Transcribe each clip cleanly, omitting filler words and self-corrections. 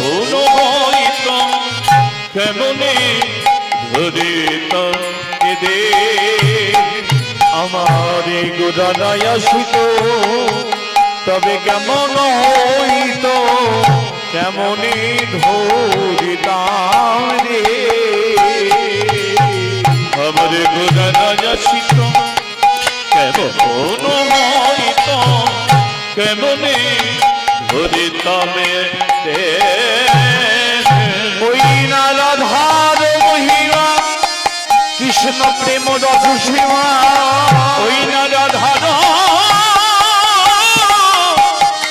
ভুল হইত কেমনে ধরিত এদে আমার গোড়ায় আসিত তবে কেমন হইত কেমনে ধরিতাম রে আমার গোড়ায় আসিত কেমন হইত কেমনে ধরিতামে ওই না রাধার মহিমা কৃষ্ণ প্রেম রস সীমা ওই না রাধার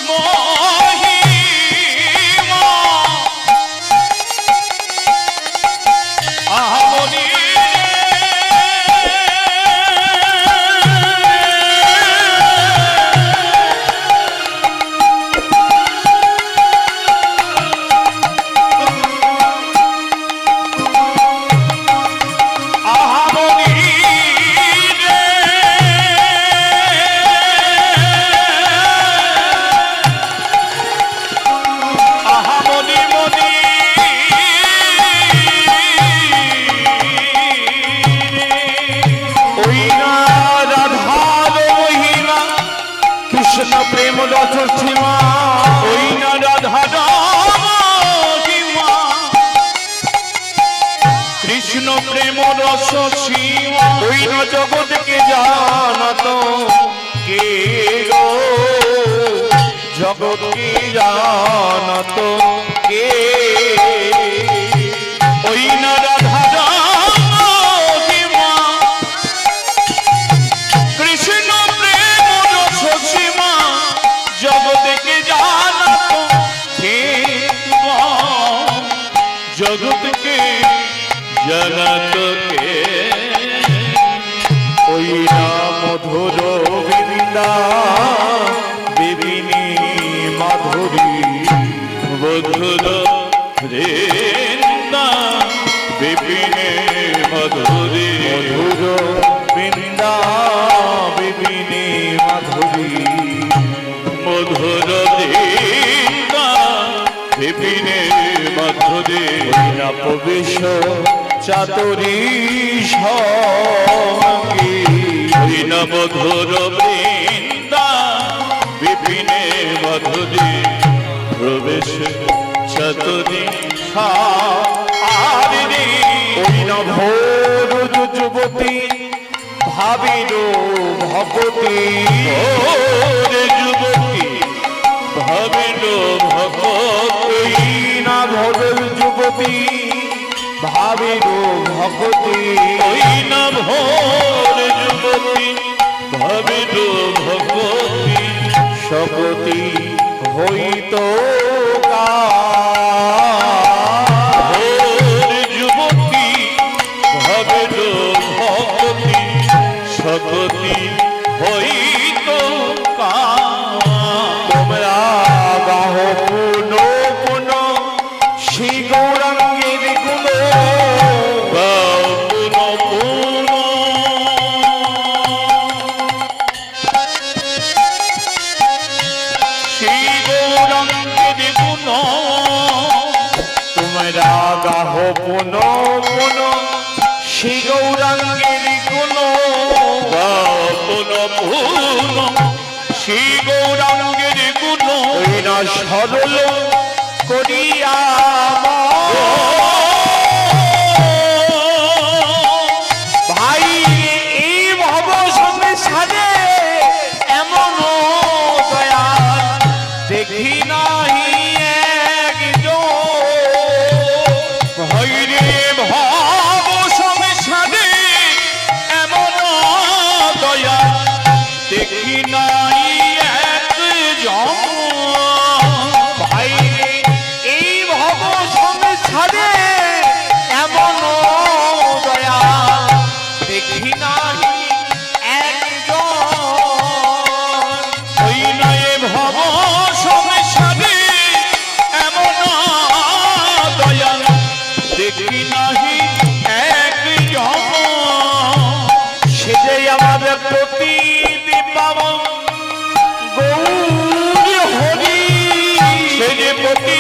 মহিমা আহমনি প্রেম রস সীমা ওই না রাধা সীমা কৃষ্ণ প্রেম রস সীমা ওই না জগৎকে জানাত কে গো জগৎকে জানাত কে ওই না রাধা সীমা কৃষ্ণ জগৎকে জানাত কে জগৎকে জানাত কে ওই না মধুর বৃন্দা বিপিনী মাধুরী মধুর বৃন্দা বিপিনী মাধুরী মধুর বৃন্দা বিপিনী মাধুরী মধুর বৃন্দা বিপিনে মাধুরী প্রবেশ চাতুরী সঙ্গী হইনা মধুর বৃন্দা বিপিনে মাধুরী প্রবেশ চাতুরী সারি হইনা ভোর যুবতী ভাবির ভগতী যুবতী ভাবিল ভগতী না ভোর যুবতী ভাবিল ভগতী ওই না ভোর যুবতী ভাবিল ভগতী সকতী হইত ভোর যুবতী ভাবিল ভগতী সকতী হইত তোমরা গাহ পুন পুন শ্রী গৌরাঙ্গের গুণ গাও পুন পুন শ্রী গৌরাঙ্গের গুণ তোমরা গাহ পুন পুন শ্রী গৌরাঙ্গের গুণ পুন পুন শ্রী গৌরাঙ্গের গুণ না সরল করিয়া ভাই এই ভব সংসারে এমন দয়াল দেখি নাহি একজন ভৈরে ভব সংসারে এমন দয়াল দেখি নাই একজন ভাই এই ভব সংসারে এমন দয়াল দেখি নাই একজন ওই নয় ভব সংসারে এমন দয়াল দেখি নাহি একজন সে যে আমাদের প্রতি পাবন গৌর হরি সে যে প্রতি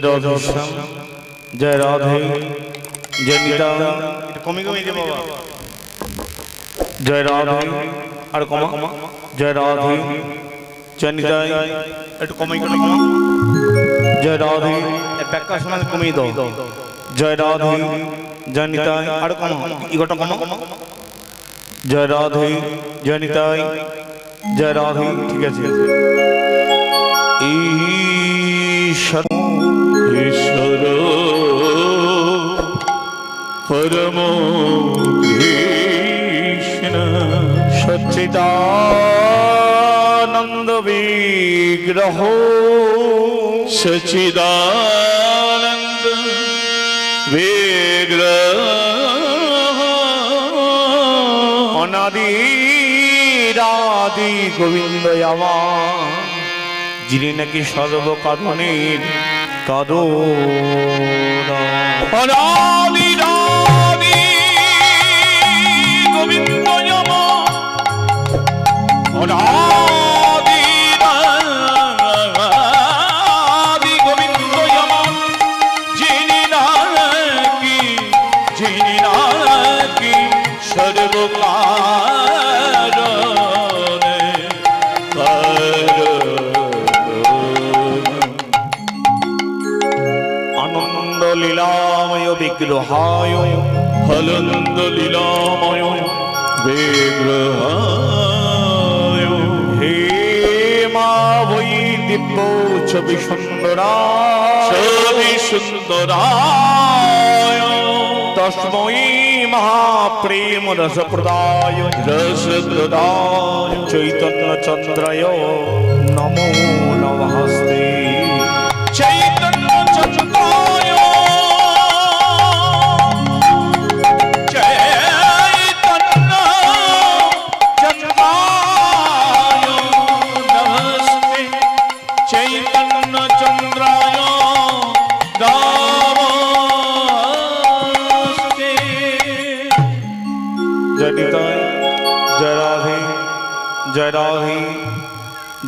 জয় রাধে শ্যাম, জয় রাধে, জয় নিতা। কমে কমে যে বাবা, জয় রাধে, আর কমা, জয় রাধে, জয় নিতাই, একটু কমাই করে কমা, জয় রাধে, ব্যাখ্যা শোনা কমিয়ে দাও, জয় রাধে, জয় নিতাই, আর কমা, ইগোটা কমা, জয় রাধে, জয় নিতাই, জয় রাধে, ঠিক আছে। ঈশ্বর ঈশ্বর পরম কৃষ্ণ সচ্চিদানন্দ বিগ্রহ, সচ্চিদানন্দ বিগ্রহ, অনাদি রাধি গোবিন্দ আমার, যিনি নাকি সর্বকারণের কারণ। অনাদি রাধি গোবিন্দ আমার, অনাদি রাধি গোবিন্দ আমার, যিনি নাকি সর্বকারণে আনন্দ লীলাময় বিগ্রহায়, আনন্দ লীলাময় বিগ্রহায়, হে মা বৈ দিব্য ছবি সুন্দরায়, ছবি সুন্দরায়, তস্मै মহাপ্রেম রসপ্রদায়, রসপ্রদায়, চৈতন্য চন্দ্রায় নমো নমস্তে। চৈতন্য চন্দ্রায়, চৈতন্য চন্দ্রায় নমস্তে, চৈতন্য চন্দ্রায় নমস্তে। জয় নিতাই, জয় রাধে, জয় রাধে,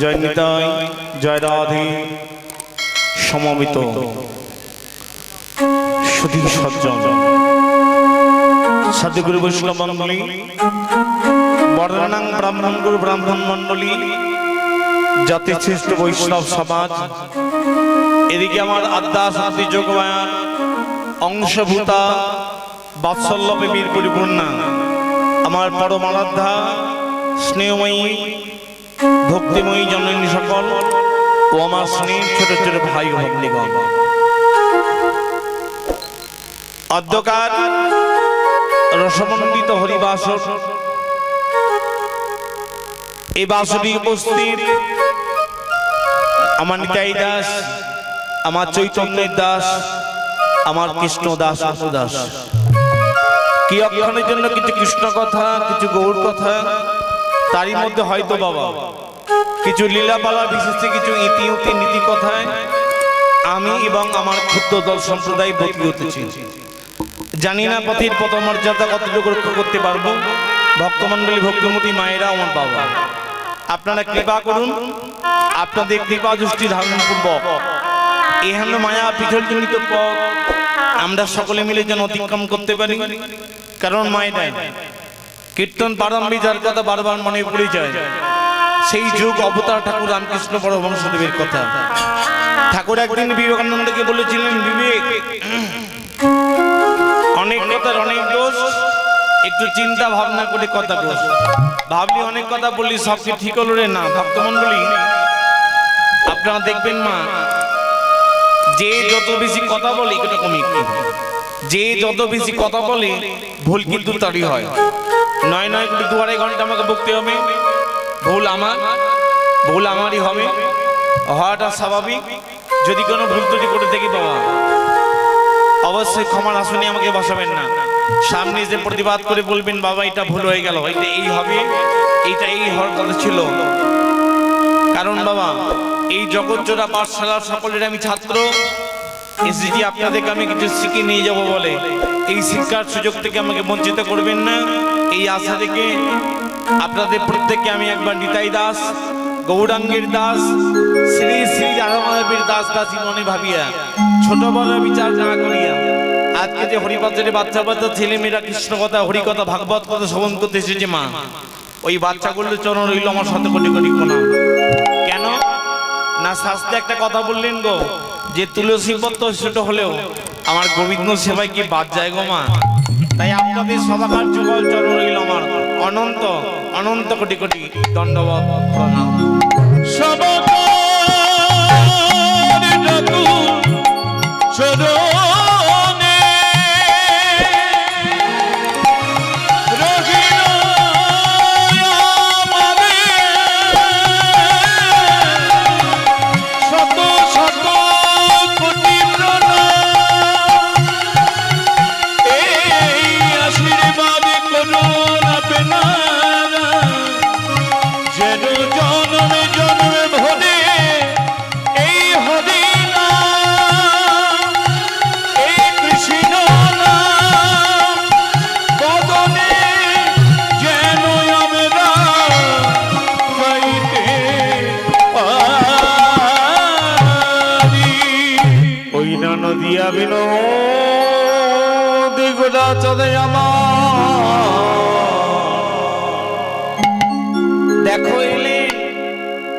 জয় নিতাই, জয় রাধে। সমবেত সুধী সজ্জন সাধুগুরু বৈষ্ণব মণ্ডলী, বর্ণাং ব্রাহ্মণ গুরু ব্রাহ্মণ মণ্ডলী, জাতি শ্রেষ্ঠ বৈষ্ণব সমাজ, এদিকে আমার আদ্যা শান্তি যোগমায়ার অংশভূতা বাৎসল্য প্রেমীর পরিপূর্ণা আমার পরম আরাধ্যা স্নেহময়ী ভক্তিময়ী জননী সকল ও আমার স্নেহ ছোট ছোট ভাই ও ভগ্নীগণ, অদ্যকার রসমণ্ডিত হরিবাসর এই বাসরি উপস্থিত আমার নিতাই দাস, আমার চৈতন্যের দাস, আমার কৃষ্ণ দাস, দাস কি অক্ষণের জন্য কিছু কৃষ্ণ কথা, কিছু গৌর কথা, তারই মধ্যে হয়তো বাবা কিছু লীলাপালা, বিশেষ কিছু ইতিউতি নীতি কথায় আমি এবং আমার ক্ষুদ্র দল সম্প্রদায় ব্রতী হতেছি। জানি না পথের পদমর্যাদা কতটুকু রক্ষা করতে পারবো। ভক্তমণ্ডলী, ভক্তিমতী মায়েরা, আমার বাবা, আপনারা কৃপা করুন, আপনাদের কৃপা দৃষ্টি ধারণ পূর্বক এহেন মায়া পিঠলজনিত পথ আমরা সকলে মিলে যেন অতিক্রম করতে পারি। কারণ মায়েরা কীর্তন প্রারম্ভে যার কথা বারবার মনে পড়ে যায়, সেই যুগ অবতার ঠাকুর রামকৃষ্ণ পরমহংসদেবের কথা। ঠাকুর একদিন বিবেকানন্দকে বলেছিলেন, বিবেক, অনেক কথার অনেক দোষ, একটু চিন্তা ভাবনা করে কথা দোষ, ভাবলি অনেক কথা বললি সব কি ঠিক হলো রে? না ভক্তমণ্ডলী, আপনারা দেখবেন মা, যে যত বেশি কথা বলে, এটা কমে, যে যত বেশি কথা বলে ভুল কিন্তু তারই হয়। নয় নয় করে 2-2.5 ঘন্টা আমাকে বকতে হবে, ভুল আমারই হবে, হওয়াটা স্বাভাবিক। যদি কোনো ভুল ত্রুটি করে দেখি বাবা, অবশ্যই ক্ষমার আসনে আমাকে বসাবেন না, সামনে যে প্রতিবাদ করে বলবেন বাবা এটা ভুল হয়ে গেল, এটা এই হবে, এইটা এই হওয়ার কথা ছিল। কারণ বাবা, এই জগৎজোড়া পাঠশালার সকলের আমি ছাত্র এসেছি, আপনাদেরকে আমি কিছু শিখে নিয়ে যাব বলে, এই শিক্ষার সুযোগ থেকে আমাকে বঞ্চিত করবেন না, এই আশা থেকে আপনাদের প্রত্যেককে আমি একবার নিতাই দাস গৌরাঙ্গের দাস শ্রী শ্রী রাধামাধবের দাস দাসী মনে ভাবিয়া ছোট বড় বিচার না করিয়া আজকে যে হরিবাজারে বাচ্চা বাচ্চা ছেলে মেয়েরা কৃষ্ণ কথা হরিকথা ভাগবত কথা শ্রবণ করতে এসেছে মা, ওই বাচ্চাগুলোর চরণ রইল আমার শত কোটি কোটি প্রণাম। কেন না শাস্ত্রে একটা কথা বললেন গো, যে তুলসী পত্র ছোট হলেও আমার গোবিন্দ সেবায় কি বাদ যায় গো মা। তাই আপনাদের সবাকার যুগল চরণ রইল আমার অনন্ত অনন্ত কোটি কোটি দণ্ডবত প্রণাম। দেখো এলে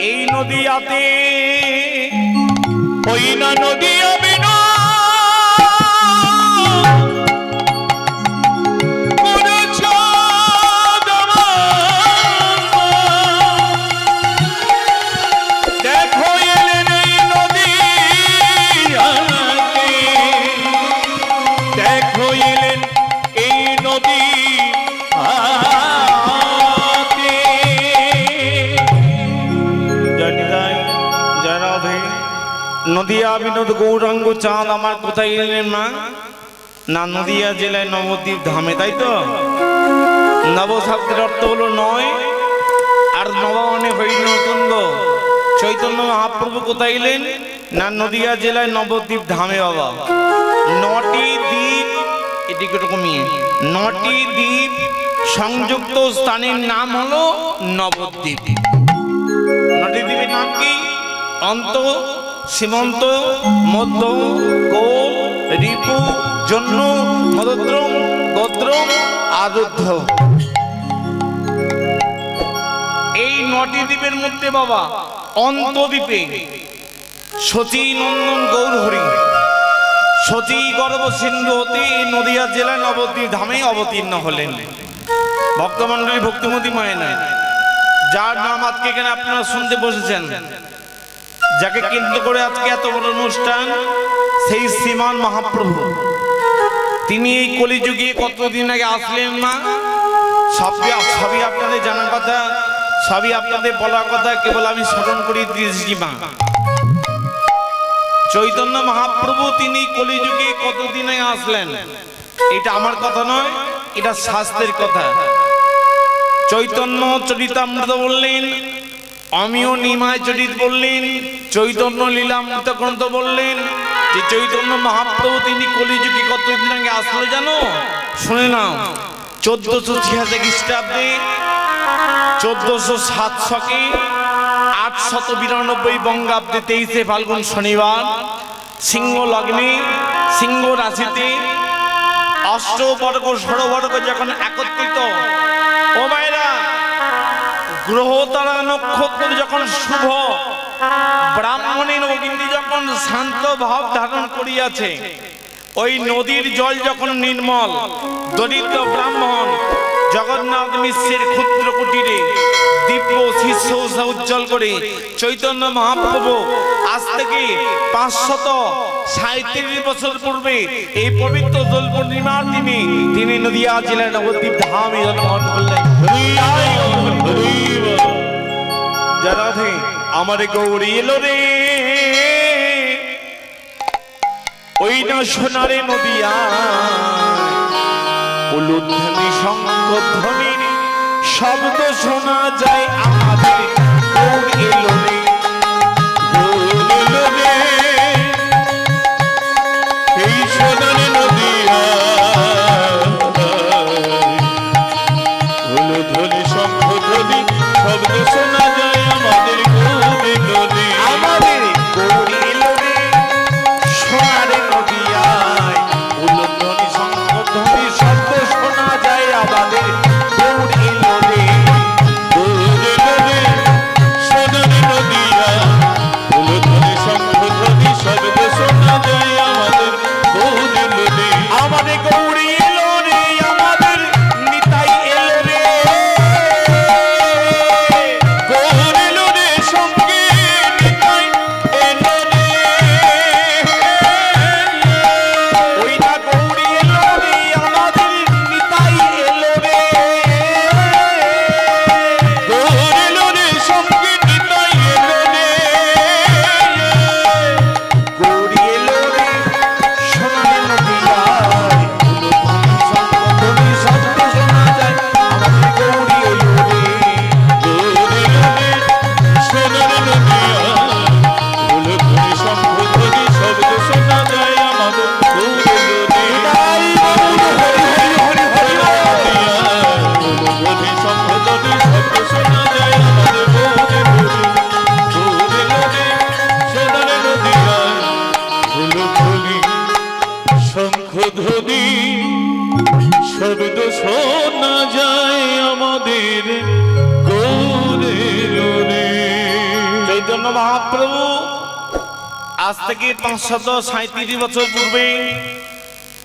এই নদীয়াতে ওই না নদী নদিয়া বিনোদ গৌরাঙ্গ চাঁদ আমার কোথায় এলেন না? না নদিয়া জেলায় নবদ্বীপ ধামে, তাই তো? নবশব্দের অর্থ হলো নয়, আর নবাবনে হইল নতুন গো। চৈতন্য মহাপ্রভু কোথায় এলেন? না নদিয়া জেলায় নবদ্বীপ ধামে বাবা। নটি দ্বীপ, এদিকে কমিয়ে, নটি দ্বীপ সংযুক্ত স্থানের নাম হলো নবদ্বীপ। নটি দ্বীপের নাম কি? অন্ত, সীমন্ত, মধ্য, কোল, রিপু, জন্য, মদদ্রম, গোদ্রম, আরুদ্ধ। এই নটি দ্বীপের মধ্যে বাবা অন্তদ্বীপে শচী নন্দন গৌরহরি শচী গর্ভ সিন্ধু হতে নদিয়া জেলায় নবদ্বীপ ধামে অবতীর্ণ হলেন। ভক্তমণ্ডলী ভক্তিমতী মায়েনা, যার নাম আজকে এখানে আপনারা শুনতে বসেছেন, যাকে কেন্দ্র করে আজকে এত বড় অনুষ্ঠান, সেই শ্রীমান মহাপ্রভু। তিনি এই কলিযুগে কতদিন আগে আসলেন মা, সবই আপনাদের জানার কথা, সবই আপনাদের বলার কথা, কেবল আমি স্মরণ করি দিয়েছি মা। চৈতন্য মহাপ্রভু তিনি কলিযুগে কতদিন আগে আসলেন, এটা আমার কথা নয়, এটা শাস্ত্রের কথা। চৈতন্য চরিতামৃত বললেন, অমিয় নিমায় চরিত বললেন, চৈতন্য লীলামৃত গ্রন্থ বললেন যে চৈতন্য মহাপ্রভু তিনি কলিযুগে কতদিন আগে আসলো জানো? শুনে নাও, 1486 খ্রিস্টাব্দে 1407 892 বঙ্গাব্দে 23 ফাল্গুন শনিবার সিংহ লগ্নে সিংহ রাশিতে অষ্টবর্গ ষড়বর্গ যখন একত্রিত, ও মায়েরা, গ্রহ তারা নক্ষত্র যখন শুভ, ব্রাহ্মণের অগ্নি যখন শান্ত ভাব ধারণ করিয়াছে, ওই নদীর জল যখন নির্মল, দরিদ্র ব্রাহ্মণ জগন্নাথ মিশ্রের ক্ষুদ্র কুটিরে দিব্য শিষ্য উজ্জ্বল করে চৈতন্য মহাপ্রভু আজ থেকে 537 বছর পূর্বে এই পবিত্র দোল পূর্ণিমার দিনে তিনি নদিয়া জেলার নবদ্বীপ ধামে জন্মগ্রহণ করলেন। রাধে আমার গৌরী এলো রে, ওই না সোনারে নদিয়া, উলুধ্বনি শঙ্খধ্বনির শব্দ শোনা যায় আমাদের গৌর এলো রে, গৌর এলো রে, এই সোনারে নদিয়া, উলুধ্বনি শঙ্খধ্বনি শব্দ শোনা যায় আমাদের ধুধুনি শব্দ শোনা যায় আমাদের গৌরের রে। চৈতন্য মহাপ্রভু আজ থেকে 537 বছর পূর্বে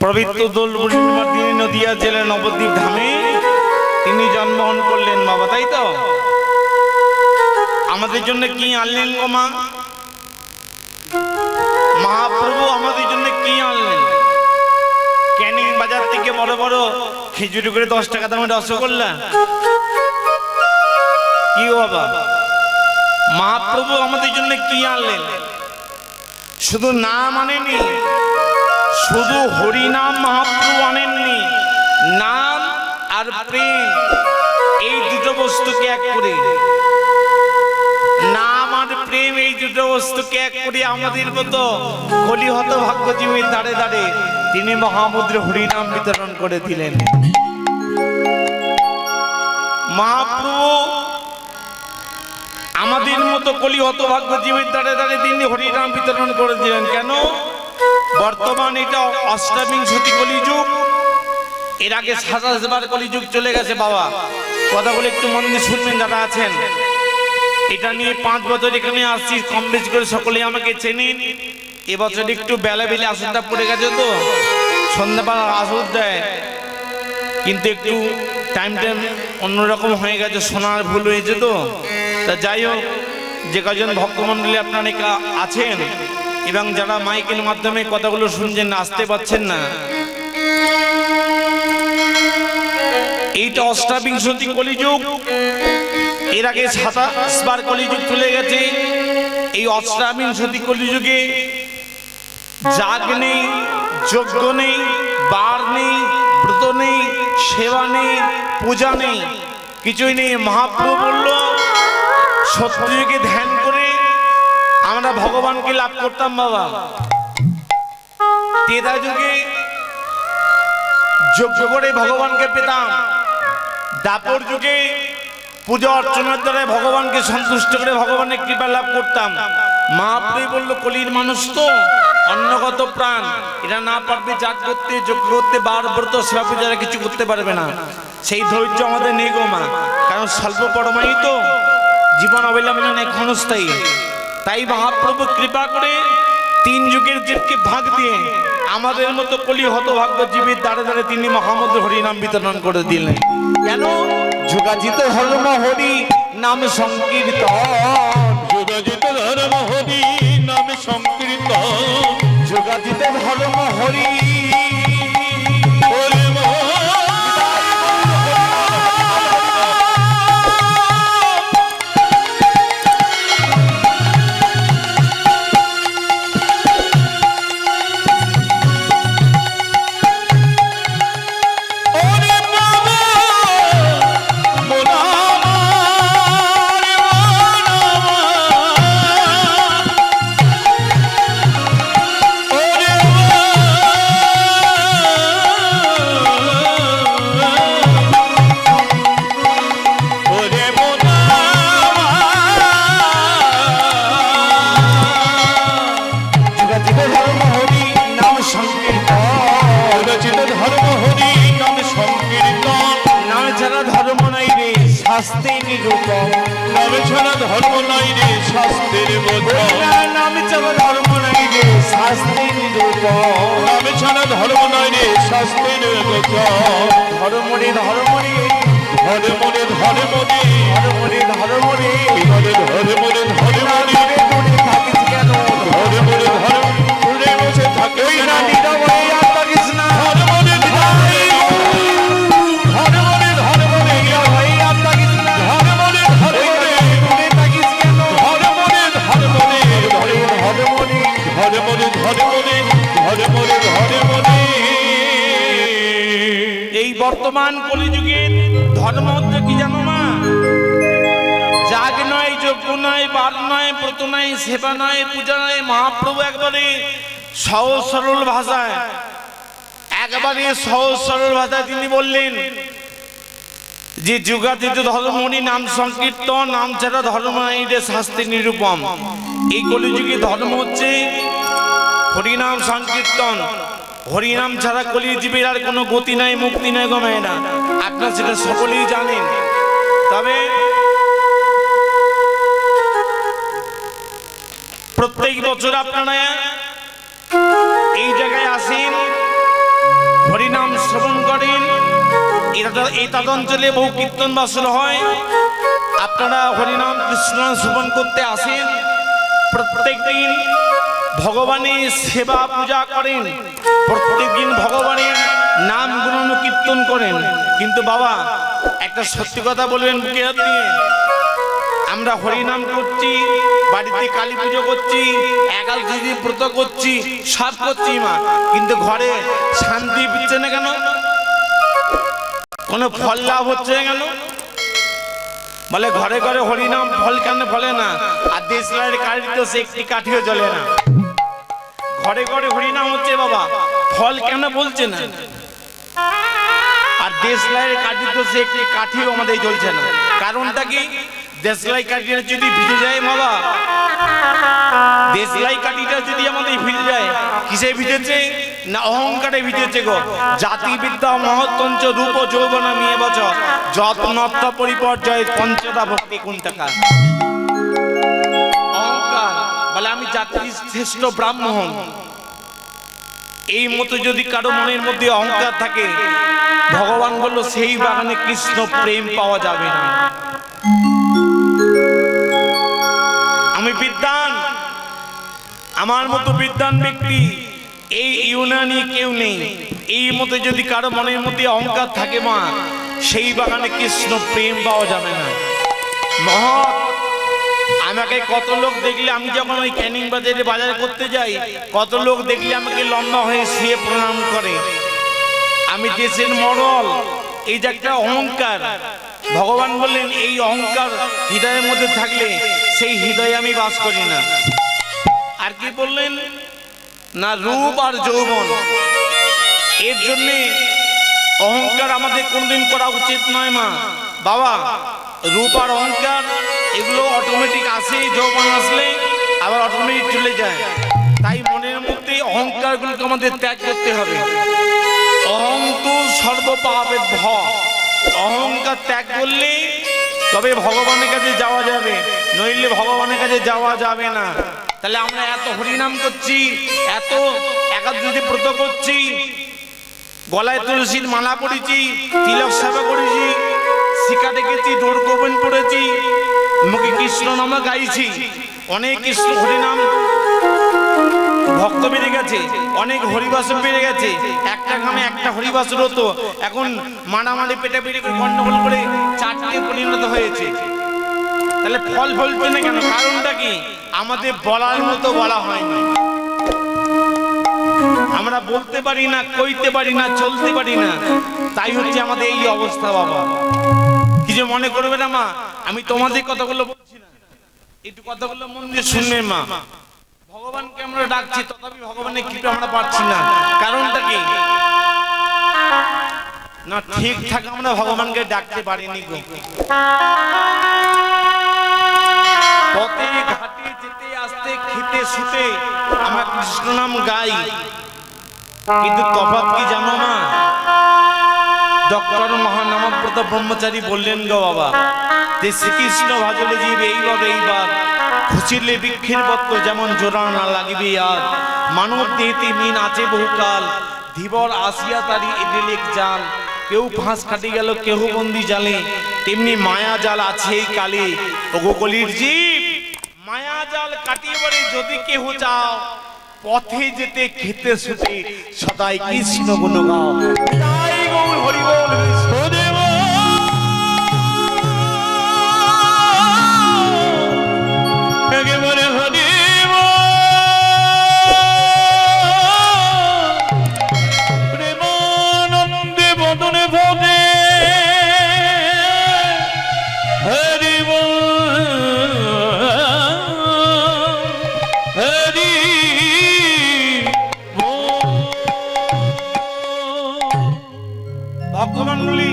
পবিত্র দোল পূর্ণিমার দিনে নদিয়া জেলার নবদ্বীপ ধামে তিনি জন্মগ্রহণ করলেন বাবা, তাই তো? আমাদের জন্য কি আনলেন গো মা? মহাপ্রভু আমাদের জন্য কি আনলেন? ক্যানিং বাজার থেকে বড় বড় খিচুড়ি করে 10 টাকা দামের রসগোল্লা? কি বাবা, মহাপ্রভু আমাদের জন্য কি আনলেন? শুধু নাম আনেনি, শুধু হরিনাম মহাপ্রভু আনেননি, নাম আর প্রেম এই দুটো বস্তুকে এক করে, নাম আর প্রেম এই দুটো বস্তুকে এক করে আমাদের মতো কলিহত ভাগ্যজীবীর দাঁড়ে দাঁড়ে তিনি মহামুদ্রে হরিনাম বিতরণ করে দিলেন। মহাপ্রভু আমাদের মতো কলিহত ভাগ্যজীবীর দাঁড়ে দাঁড়ে তিনি হরিনাম বিতরণ করে দিলেন। কেন? বর্তমান এটা অষ্টাবিংশতি কলিযুগ, এর আগে 27 বার কলিযুগ চলে গেছে বাবা। কথাগুলো একটু মন দিয়ে শুনবেন যারা আছেন। এটা নিয়ে 5 বছর এখানে আসছি, কম বেশি করে সকলেই আমাকে চেনেন। এবছর একটু বেলা বেলা আসনটা পড়ে গেছে তো, সন্ধ্যাবেলা আসর দেয়, কিন্তু একটু টাইমটা অন্যরকম হয়ে গেছে, শোনার ভুল হয়েছে তো। তা যাই হোক, যে কজন ভক্তমণ্ডলী আপনারা আছেন এবং যারা মাইকের মাধ্যমে কথাগুলো শুনছেন, আসতে পারছেন না, এইটা অষ্টাবিংশতি কলিযুগ, এর আগে 27 বার কলিযুগ চলে গেছে। এই অষ্টাবিংশতি কলিযুগে যাগ নেই, যজ্ঞ নেই, বার নেই, ব্রত নেই, সেবা নেই, পূজা নেই, কিছুই নেই। মহাপ্রভু বলল সত্যযুগে ধ্যান করে আমরা ভগবানকে লাভ করতাম বাবা। ত্রেতা যুগে যজ্ঞ করে ভগবানকে পেতাম, দ্বাপর যুগে পূজা অর্চনার দ্বারা ভগবানকে সন্তুষ্ট করে ভগবানের কৃপা লাভ করতাম। মহাপ্রভু বলল কলির মানুষ তো অন্নগত প্রাণ, এরা না পারবে যাগ করতে, যজ্ঞ করতে, বার ব্রত সেবা পূজারা কিছু করতে পারবে না। সেই ধৈর্য আমাদের নেই গো মা, কারণ স্বল্প পরমায়ু তো, জীবন অবলম্বন ক্ষণস্থায়ী। তাই মহাপ্রভু কৃপা করে 3 যুগের জীবকে ভাগ দিয়ে আমাদের মতো কলি হতভাগ্য জীবের দ্বারে দ্বারে তিনি মহামন্ত্র হরিনাম বিতরণ করে দিলেন। কেন? যোগাজিত ধর্ম হরি নাম সংকীর্তন, যোগাজিত ধর্ম হরি নাম সংকীর্তন, যোগাজিত ধর্ম হরি শাস্তি নিরূপম, নামে ছাড়া ধর্ম নাই রে শাস্ত্রের বোধন, নামে ছাড়া ধর্ম নাই রে শাস্তি নিরূপম, নামে ছাড়া ধর্ম নাই রে শাস্ত্রের বোধন, ধর্মরে ধর্মরে ধর্মরে ধর্মরে ধর্মরে ধর্মরে ধর্মরে ধর্মরে দূরে থাকিস কেন? ধর্মরে ধর্মরে বসে থাকে ওই না নীরবে আর থাকিস না, ধর্মরে ধর্মরে ধর্মরে ধর্মরে নীরবে আর থাকিস না, ধর্মরে ধর্মরে দূরে থাকিস কেন? ধর্মরে ধর্মরে ধর্মরে ধর্মরে ধর্মরে ধর্মরে ধর্মরে। এই বর্তমান কলিযুগের ধর্ম হচ্ছে কি জানো না? যাগ নয়, যজ্ঞ নয়, বার নয়, ব্রত নয়, সেবা নয়, পূজা নয়। মহাপ্রভু একবারে সহজ সরল ভাষায়, একবারে সহজ সরল ভাষায় তিনি বললেন যে যুগাতীত ধর্মনি নাম সংকীর্তন, নাম ছাড়া ধর্ম নাই রে শাস্তি নিরূপম। এই কলিযুগে ধর্ম হচ্ছে হরিনাম সংকীর্তন। হরিনাম ছাড়া কলির জীবের আর কোনো গতি নাই, মুক্তি নাই, গমায় না। আপনারা সেটা সকলেই জানেন। তবে প্রত্যেক বছর আপনারা এই জায়গায় আসেন, হরিনাম শ্রবণ করেন। এই অঞ্চলে বহু কীর্তন বাসল হয়। আপনারা হরিনাম কৃষ্ণ শ্রবণ করতে আসেন, প্রত্যেক দিন ভগবানের সেবা পূজা করেন, প্রত্যেক দিন ভগবানের নাম গুণ কীর্তন করেন। কিন্তু বাবা একটা সত্যি কথা বলবেন বুকে হাত দিয়ে, আমরা হরিনাম করছি, বাড়িতে কালী পুজো করছি, একাদশী ব্রত করছি, সব করছি মা, কিন্তু ঘরে শান্তি দিচ্ছে না কেন? কোনো ফল লাভ হচ্ছে না কেন? বলে ঘরে ঘরে হরিনাম ফল কেন ফলে না? আর দেশলাইয়ের কাঠি তো সে একটি কাঠিও জ্বলে না। ঘরে ঘরে হরিনাম হচ্ছে বাবা, ফল কেন বলছে না? আর দেশলাইয়ের কাঠি তো সে একটি কাঠিও আমাদের জ্বলছে না। কারণটা কি? দেশলাই কাঠিটা যদি ভিজে যায় বাবা, দেশলাই কাঠিটা যদি আমাদের ভিজে যায়, কিসে ভিজেছে না? অহংকারে ভিজেছে গো। জাতি বিদ্যা মহত্তঞ্চ রূপ যৌবন মিয়ে বছর যত নত্য পরিপর্যয় পঞ্চদা ভক্তি কোন টাকা। অহংকার বলে আমি জাতির শ্রেষ্ঠ ব্রাহ্মণ। এই মতো যদি কারো মনের মধ্যে অহংকার থাকে, ভগবান বলল সেই বাগানে কৃষ্ণ প্রেম পাওয়া যাবে না। আমি বিদ্বান, আমার মতো বিদ্বান ব্যক্তি এই ইউনানি কেউ নেই। এই মতো যদি কারো মনের মধ্যে অহংকার থাকে মা, সেই বাগানে কৃষ্ণ প্রেম পাওয়া যাবে না। মহৎ আমাকে কত লোক দেখলে, আমি যখন ওই ক্যানিং বাজারে বাজার করতে যাই, কত লোক দেখলে আমাকে লম্বা হয়ে শুয়ে প্রণাম করে। আমি দেশের মরল, এই যে একটা অহংকার। ভগবান বললেন এই অহংকার হৃদয়ের মধ্যে থাকলে সেই হৃদয়ে আমি বাস করি না। আর কি বললেন না? রূপ আর যৌবন, এর জন্য অহংকার আমাদের কোনদিন করা উচিত নয় মা। বাবা রূপ আর অহংকার এগুলো অটোমেটিক আসে, যৌবন আসলে আবার অটোমেটিক চলে যায়। তাই মনের মধ্যে অহংকারগুলোকে আমাদের ত্যাগ করতে হবে। অহংতু সর্বপাপের ভ, অহংকার ত্যাগ করলে তবে ভগবানের কাছে যাওয়া যাবে, নইলে ভগবানের কাছে যাওয়া যাবে না। তাহলে আমরা এত হরিনাম করছি, এত একাদশী ব্রত করছি, গলায় তুলসীর মালা পড়েছি, তিলক সেবা করেছি, শিকা দেখেছি, ডোর গোপন পড়েছি, মুখে কৃষ্ণ নাম গাইছি, অনেক কৃষ্ণ হরিনাম ভক্ত বেড়ে গেছে, অনেক হরিবাসন বেড়ে গেছে। একটা গ্রামে একটা হরিবাসন হতো, এখন মারামারি পেটাপিটি করে গন্ডগোল করে 4টে পরিণত হয়েছে। তাহলে ফল ফলছে না কেন? কারণটা কি? আমাদের বলার মতো বলা হয়নি। আমরা বলতে পারি না, কইতে পারি না, চলতে পারি না, তাই হচ্ছে আমাদের এই অবস্থা। বাবা কিছু মনে করবে না মা, আমি তোমাদের কথাগুলো বলছি না, একটু কথাগুলো মন দিয়ে শুনবে মা। ভগবানকে আমরা ডাকছি, তথাপি ভগবানের কৃপা আমরা পাচ্ছি না। কারণটা কি? না ঠিকঠাক আমরা ভগবানকে ডাকতে পারিনি গো। পথে ঘাটে যেতে আসতে খেতে শুতে আমরা কৃষ্ণ নাম গাই, কিন্তু তফাৎ কি জানো না? ডক্টর মহানামব্রত ব্রহ্মচারী বললেন গো বাবা, যে শ্রীকৃষ্ণ ভাজলে জীব এইবার খুচিলে বৃক্ষের পত্র যেমন জোড়া না লাগিবে আর, মানব দেহতে মিন আছে বহুকাল, ধীবর আসিয়া তারি এডেলেক জাল, কেউ ফাঁস কাটি গেল কেহ বন্দি জালে, তেমনি মায়া জাল আছে এই কালে। ওগো কলির জীব, মায়া জাল কাটিয়ে বলে যদি কেহ চাও, পথে যেতে খেতে শুতে সদাই কৃষ্ণ গুণ গাও। তাই গৌর হরি বল হরিদেব। একেবারে হরিব প্রেমানন্দে বদনে ভবে হরিব হরি ভক্তমণ্ডলী,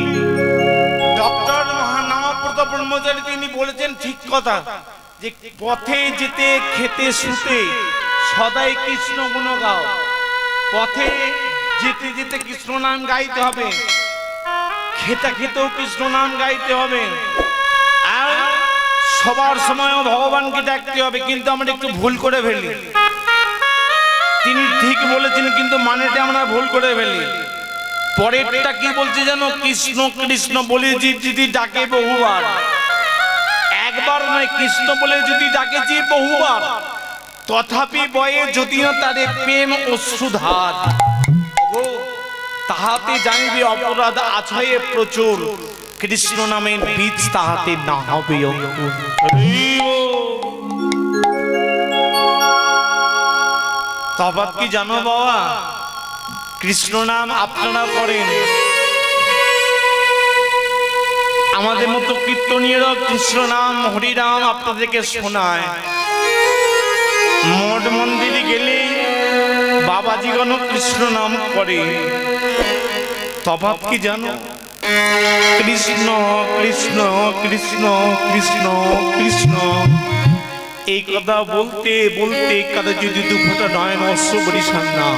ডক্টর মহানামব্রত ব্রহ্মচারী তিনি বলেছেন ঠিক কথা, যে পথে যেতে খেতে শুতে সদাই কৃষ্ণ গুণ গাও। পথে যেতে যেতে কৃষ্ণ নাম গাইতে হবে, খেতে খেতেও কৃষ্ণ নাম গাইতে হবে, আর সবার সময়ও ভগবানকে ডাকতে হবে। কিন্তু আমরা একটু ভুল করে ফেলি। তিনি ঠিক বলেছেন কিন্তু মানেটা আমরা ভুল করে ফেলি। পরেরটা কি বলছে জানো? কৃষ্ণ কৃষ্ণ বলে যদি ডাকে বহুবার, একবার নয় কৃষ্ণ বলে যদি ডাকেছি বহুবার, তথাপি বয়ে যদি না তারে প্রেম অশ্রুধার, তাহাতে জানিবে অপরাধ আছয়ে প্রচুর, কৃষ্ণ নামের বীজ তাহাতে না হবে অঙ্কুর। তফাৎ কি জানো বাবা? কৃষ্ণ নাম আপনারা করেন, আমাদের মতো কীর্তনীয়রা কৃষ্ণ নাম হরিনাম আপনাদেরকে শোনায়। মঠ মন্দিরে গেলে বাবাজিগণ কৃষ্ণ নাম করে। তফাৎ কি জানো? কৃষ্ণ কৃষ্ণ কৃষ্ণ কৃষ্ণ কৃষ্ণ এই কথা বলতে বলতে কারো যদি দুঃখটা নয় অশ্রু বরিশান না,